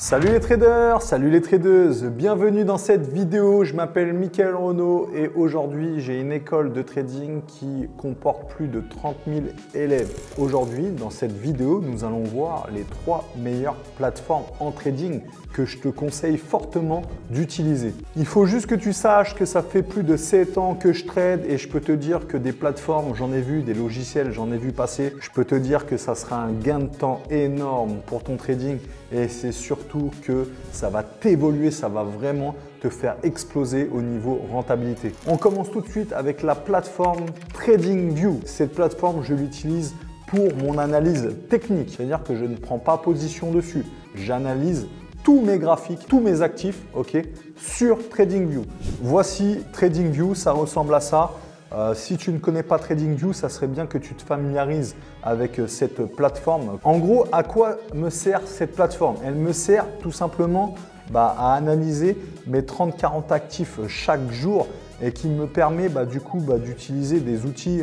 Salut les traders, salut les tradeuses, bienvenue dans cette vidéo. Je m'appelle Mickaël Renaud et aujourd'hui j'ai une école de trading qui comporte plus de 30 000 élèves. Aujourd'hui dans cette vidéo nous allons voir les 3 meilleures plateformes en trading que je te conseille fortement d'utiliser. Il faut juste que tu saches que ça fait plus de 7 ans que je trade et je peux te dire que des plateformes, j'en ai vu, des logiciels, j'en ai vu passer. Je peux te dire que ça sera un gain de temps énorme pour ton trading et c'est surtout que ça va t'évoluer, ça va vraiment te faire exploser au niveau rentabilité. On commence tout de suite avec la plateforme TradingView. Cette plateforme, je l'utilise pour mon analyse technique, c'est-à-dire que je ne prends pas position dessus. J'analyse tous mes graphiques, tous mes actifs, sur TradingView. Voici TradingView, ça ressemble à ça. Si tu ne connais pas TradingView, ça serait bien que tu te familiarises avec cette plateforme. En gros, à quoi me sert cette plateforme? Elle me sert tout simplement à analyser mes 30-40 actifs chaque jour et qui me permet d'utiliser des outils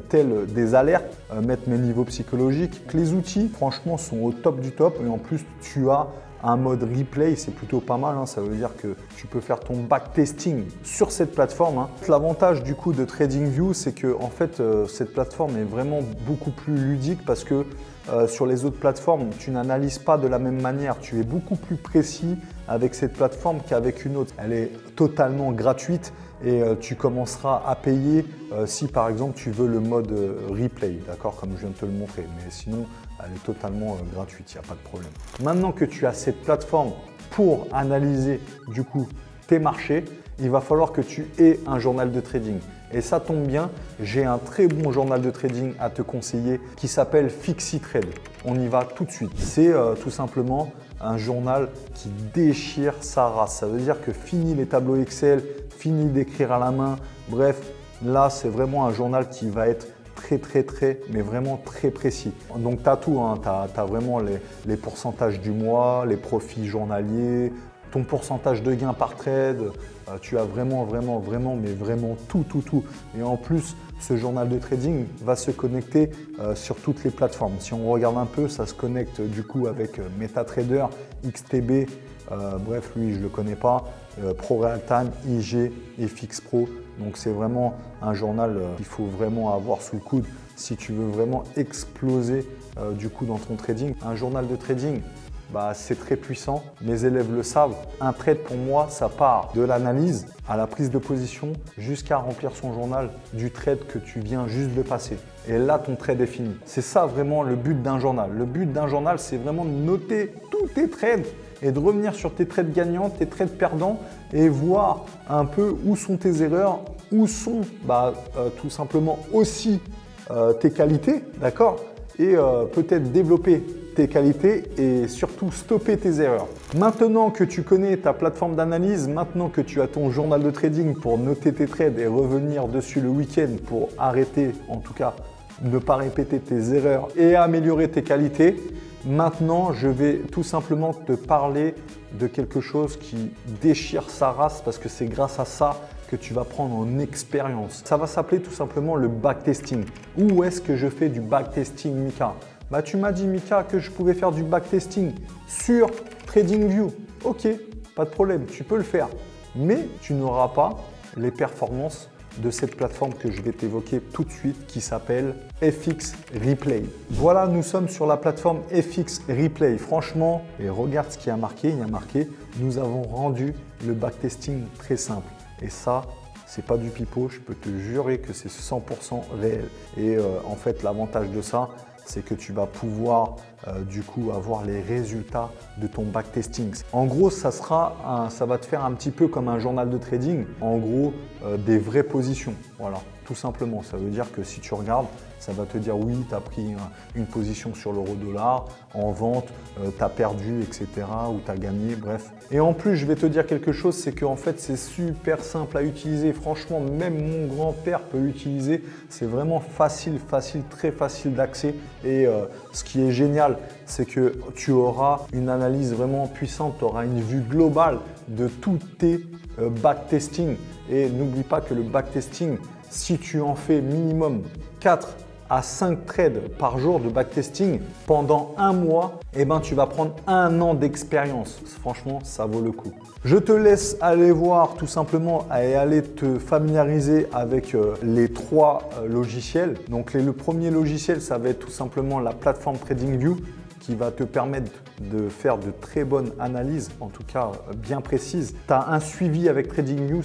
tels des alertes, mettre mes niveaux psychologiques. Les outils, franchement, sont au top du top et en plus, tu as un mode replay, c'est plutôt pas mal, ça veut dire que tu peux faire ton backtesting sur cette plateforme. L'avantage du coup de TradingView, c'est que en fait cette plateforme est vraiment beaucoup plus ludique parce que sur les autres plateformes, tu n'analyses pas de la même manière, tu es beaucoup plus précis avec cette plateforme qu'avec une autre. Elle est totalement gratuite et tu commenceras à payer si par exemple tu veux le mode replay, d'accord, comme je viens de te le montrer, mais sinon elle est totalement gratuite, il n'y a pas de problème. Maintenant que tu as cette plateforme pour analyser du coup tes marchés, il va falloir que tu aies un journal de trading. Et ça tombe bien, j'ai un très bon journal de trading à te conseiller qui s'appelle FixiTrade. On y va tout de suite. C'est tout simplement un journal qui déchire sa race. Ça veut dire que fini les tableaux Excel, fini d'écrire à la main. Bref, là c'est vraiment un journal qui va être mais vraiment très précis. Donc tu as tout, tu as vraiment les pourcentages du mois, les profits journaliers, ton pourcentage de gain par trade, tu as vraiment tout. Et en plus, ce journal de trading va se connecter sur toutes les plateformes. Si on regarde un peu, ça se connecte du coup avec MetaTrader, XTB, bref, lui je ne le connais pas, ProRealTime, IG et FixPro. Donc c'est vraiment un journal qu'il faut vraiment avoir sous le coude si tu veux vraiment exploser du coup dans ton trading. Un journal de trading, c'est très puissant. Mes élèves le savent. Un trade pour moi, ça part de l'analyse à la prise de position jusqu'à remplir son journal du trade que tu viens juste de passer. Et là, ton trade est fini. C'est ça vraiment le but d'un journal. Le but d'un journal, c'est vraiment de noter tous tes trades et de revenir sur tes trades gagnants, tes trades perdants et voir un peu où sont tes erreurs, où sont tout simplement aussi tes qualités, d'accord? Et peut-être développer tes qualités et surtout stopper tes erreurs. Maintenant que tu connais ta plateforme d'analyse, maintenant que tu as ton journal de trading pour noter tes trades et revenir dessus le week-end pour arrêter, en tout cas ne pas répéter tes erreurs et améliorer tes qualités, maintenant je vais tout simplement te parler de quelque chose qui déchire sa race parce que c'est grâce à ça que tu vas prendre en expérience. Ça va s'appeler tout simplement le backtesting. Où est-ce que je fais du backtesting, Mika? Tu m'as dit, Mika, que je pouvais faire du backtesting sur TradingView. Ok, pas de problème, tu peux le faire. Mais tu n'auras pas les performances de cette plateforme que je vais t'évoquer tout de suite qui s'appelle FX Replay. Voilà, nous sommes sur la plateforme FX Replay. Franchement, et regarde ce qui a marqué, il y a marqué « Nous avons rendu le backtesting très simple ». Et ça, c'est pas du pipeau, je peux te jurer que c'est 100% réel. Et en fait, l'avantage de ça, c'est que tu vas pouvoir du coup avoir les résultats de ton backtesting. En gros, ça va te faire un petit peu comme un journal de trading. En gros, des vraies positions. Voilà, tout simplement. Ça veut dire que si tu regardes, ça va te dire oui, tu as pris une position sur l'euro-dollar, en vente, tu as perdu, etc. ou tu as gagné, bref. Et en plus, je vais te dire quelque chose, c'est qu'en fait, c'est super simple à utiliser. Franchement, même mon grand-père peut l'utiliser. C'est vraiment facile, très facile d'accès. Et ce qui est génial, c'est que tu auras une analyse vraiment puissante, tu auras une vue globale de tous tes backtesting. Et n'oublie pas que le backtesting, si tu en fais minimum 4 à 5 trades par jour de backtesting pendant un mois, eh ben, tu vas prendre 1 an d'expérience. Franchement, ça vaut le coup. Je te laisse aller voir tout simplement et aller te familiariser avec les 3 logiciels. Donc le premier logiciel, ça va être tout simplement la plateforme TradingView qui va te permettre de faire de très bonnes analyses, en tout cas bien précises. Tu as un suivi avec TradingView,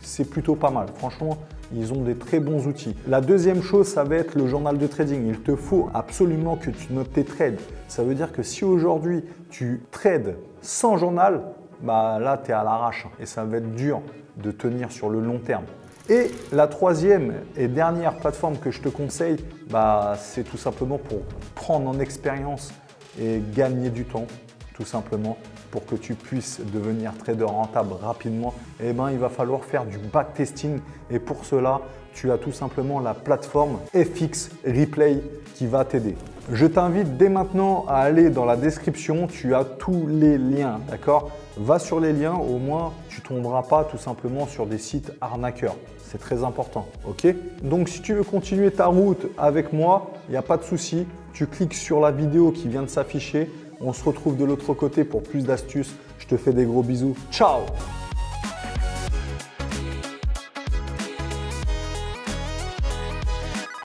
c'est plutôt pas mal. Franchement, ils ont des très bons outils. La deuxième chose, ça va être le journal de trading. Il te faut absolument que tu notes tes trades. Ça veut dire que si aujourd'hui tu trades sans journal, bah là tu es à l'arrache et ça va être dur de tenir sur le long terme. Et la troisième et dernière plateforme que je te conseille, bah, c'est tout simplement pour prendre en expérience et gagner du temps, tout simplement, pour que tu puisses devenir trader rentable rapidement. Eh ben, il va falloir faire du backtesting et pour cela, tu as tout simplement la plateforme FX Replay qui va t'aider. Je t'invite dès maintenant à aller dans la description, tu as tous les liens, d'accord? Va sur les liens, au moins tu ne tomberas pas tout simplement sur des sites arnaqueurs. C'est très important, ok? Donc si tu veux continuer ta route avec moi, il n'y a pas de souci. Tu cliques sur la vidéo qui vient de s'afficher. On se retrouve de l'autre côté pour plus d'astuces. Je te fais des gros bisous. Ciao!